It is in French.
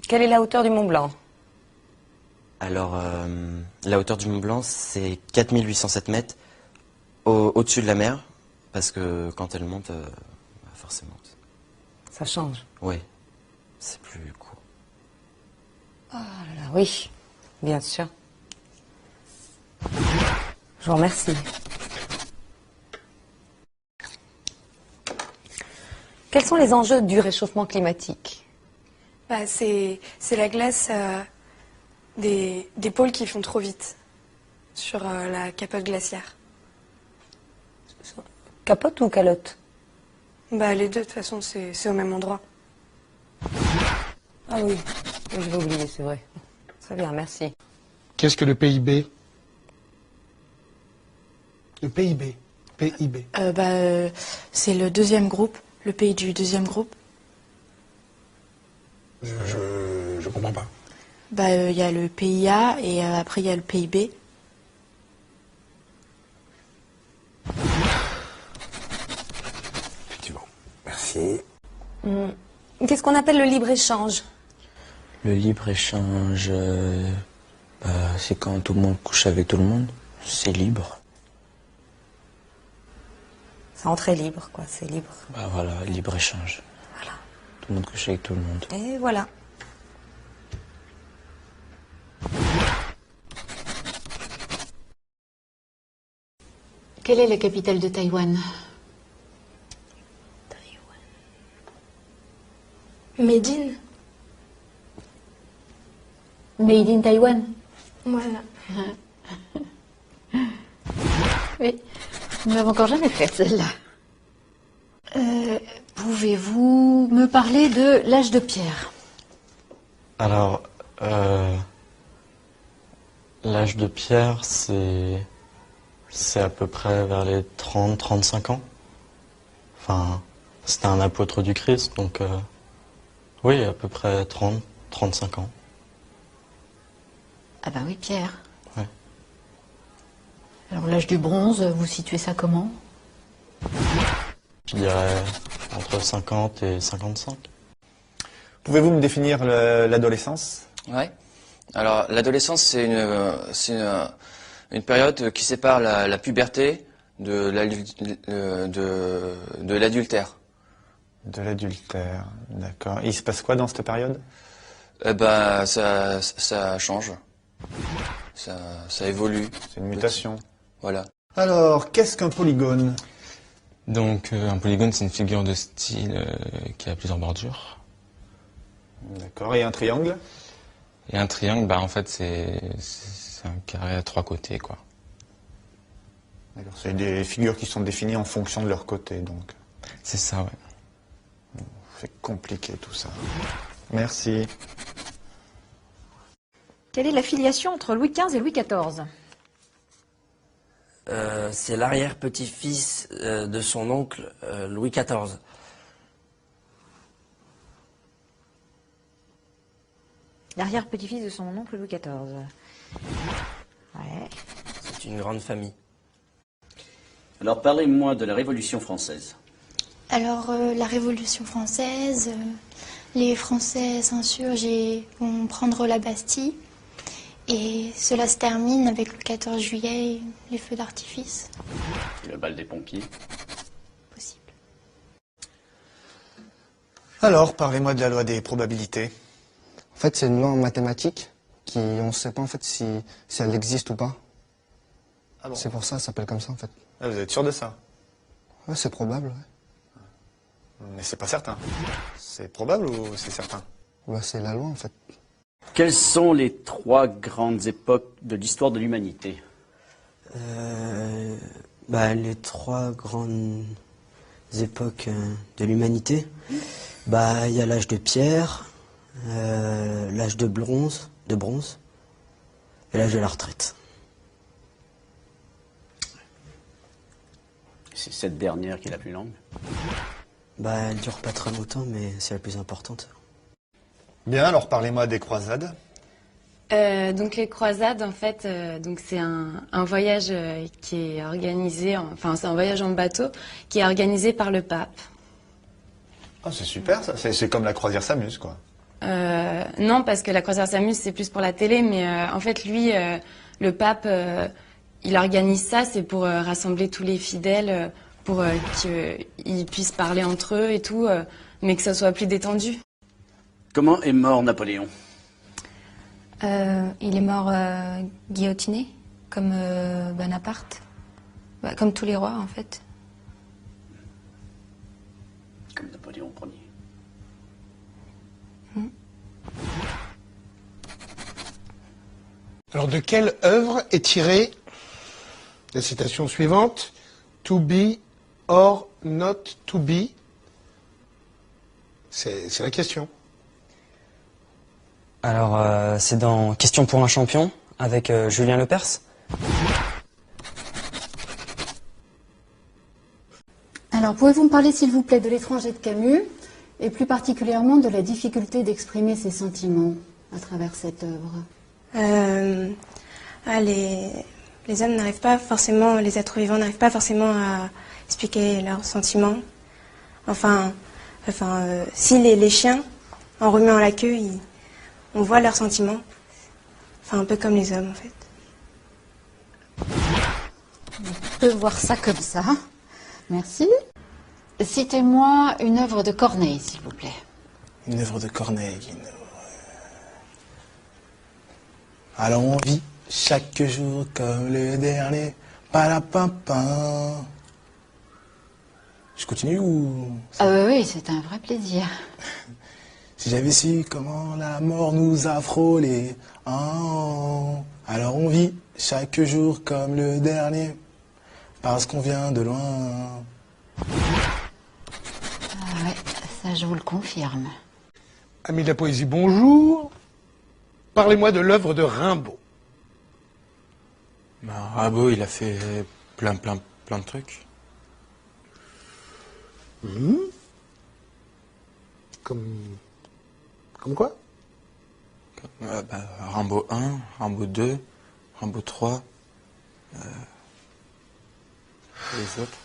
Quelle est la hauteur du Mont Blanc? Alors, la hauteur du Mont Blanc, c'est 4807 mètres au-dessus de la mer, parce que quand elle monte, forcément. Ça change. Oui, c'est plus court. Ah là là, oui, bien sûr. Je vous remercie. Quels sont les enjeux du réchauffement climatique? C'est la glace des pôles qui font trop vite sur la capote glaciaire. Capote ou calotte? Les deux, de toute façon, c'est au même endroit. Ah oui, je vais oublier, c'est vrai. Très bien, merci. Qu'est-ce que le PIB? Le PIB. PIB. C'est le deuxième groupe, le pays du deuxième groupe. Je comprends pas. Il y a le PIA et après il y a le PIB. Effectivement. Merci. Qu'est-ce qu'on appelle le libre-échange? Le libre-échange, c'est quand tout le monde couche avec tout le monde. C'est libre. C'est entrée libre, quoi, c'est libre. Voilà, libre-échange. Voilà. Tout le monde couche avec tout le monde. Et voilà. Quelle est la capitale de Taïwan? Médine. Made in Taïwan. Voilà. Oui, nous l'avons encore jamais faite celle-là. Pouvez-vous me parler de l'âge de pierre? Alors, l'âge de pierre, c'est à peu près vers les 30-35 ans. Enfin, c'était un apôtre du Christ, donc oui, à peu près 30-35 ans. Ah ben oui, pierre. Ouais. Alors l'âge du bronze, vous situez ça comment? Je dirais entre 50 et 55. Pouvez-vous me définir l'adolescence? Ouais. Alors l'adolescence, c'est une période qui sépare la puberté de l'adultère. De l'adultère, d'accord. Il se passe quoi dans cette période? Ça change. Ça évolue. C'est une mutation. Voilà. Alors, qu'est-ce qu'un polygone? Donc, un polygone, c'est une figure de style qui a plusieurs bordures. D'accord. Et un triangle? Et un triangle, en fait, c'est un carré à 3 côtés, quoi. D'accord. C'est des figures qui sont définies en fonction de leur côté, donc. C'est ça, ouais. C'est compliqué tout ça. Merci. Quelle est la filiation entre Louis XV et Louis XIV? C'est l'arrière-petit-fils de son oncle Louis XIV. L'arrière-petit-fils de son oncle Louis XIV. Ouais. C'est une grande famille. Alors parlez-moi de la Révolution française. Alors la Révolution française, les Français s'insurgent et vont prendre la Bastille. Et cela se termine avec le 14 juillet, les feux d'artifice. Le bal des pompiers. Possible. Alors, parlez-moi de la loi des probabilités. En fait, c'est une loi en mathématiques qui, on ne sait pas en fait si elle existe ou pas. Ah bon? C'est pour ça, ça s'appelle comme ça en fait. Ah, vous êtes sûr de ça? Ouais, c'est probable, ouais. Mais c'est pas certain. C'est probable ou c'est certain? Bah, c'est la loi en fait. Quelles sont les 3 grandes époques de l'histoire de l'humanité? Les 3 grandes époques de l'humanité, il y a l'âge de pierre, l'âge de bronze, et l'âge de la retraite. C'est cette dernière qui est la plus longue? Elle dure pas très longtemps, mais c'est la plus importante. Bien, alors parlez-moi des croisades. Donc les croisades, en fait, c'est un voyage qui est organisé, c'est un voyage en bateau qui est organisé par le pape. Ah, c'est super ça, c'est comme la croisière s'amuse, quoi. Non, parce que la croisière s'amuse, c'est plus pour la télé, mais en fait, lui, le pape, il organise ça, c'est pour rassembler tous les fidèles, pour qu'ils puissent parler entre eux et tout, mais que ça soit plus détendu. Comment est mort Napoléon? Il est mort guillotiné, comme Bonaparte. Bah, comme tous les rois, en fait. Comme Napoléon Ier. Alors, de quelle œuvre est tirée la citation suivante? To be or not to be? C'est la question. Alors, c'est dans Question pour un champion, avec Julien Lepers. Alors, pouvez-vous me parler, s'il vous plaît, de L'étranger de Camus, et plus particulièrement de la difficulté d'exprimer ses sentiments à travers cette œuvre? Les hommes n'arrivent pas forcément, les êtres vivants n'arrivent pas forcément à expliquer leurs sentiments. Si les chiens, en remuant la queue, on voit leurs sentiments. Enfin, un peu comme les hommes, en fait. On peut voir ça comme ça. Merci. Citez-moi une œuvre de Corneille, s'il vous plaît. Une œuvre de Corneille. Alors on vit chaque jour comme le dernier. Palapapin. Je continue ou... Oui, c'est un vrai plaisir. Si j'avais su comment la mort nous a frôlés. Alors on vit chaque jour comme le dernier. Parce qu'on vient de loin. Ah ouais, ça je vous le confirme. Amis de la poésie, bonjour. Parlez-moi de l'œuvre de Rimbaud. Rimbaud, il a fait plein de trucs. Comme quoi? Rimbaud 1, Rimbaud 2, Rimbaud 3, les autres.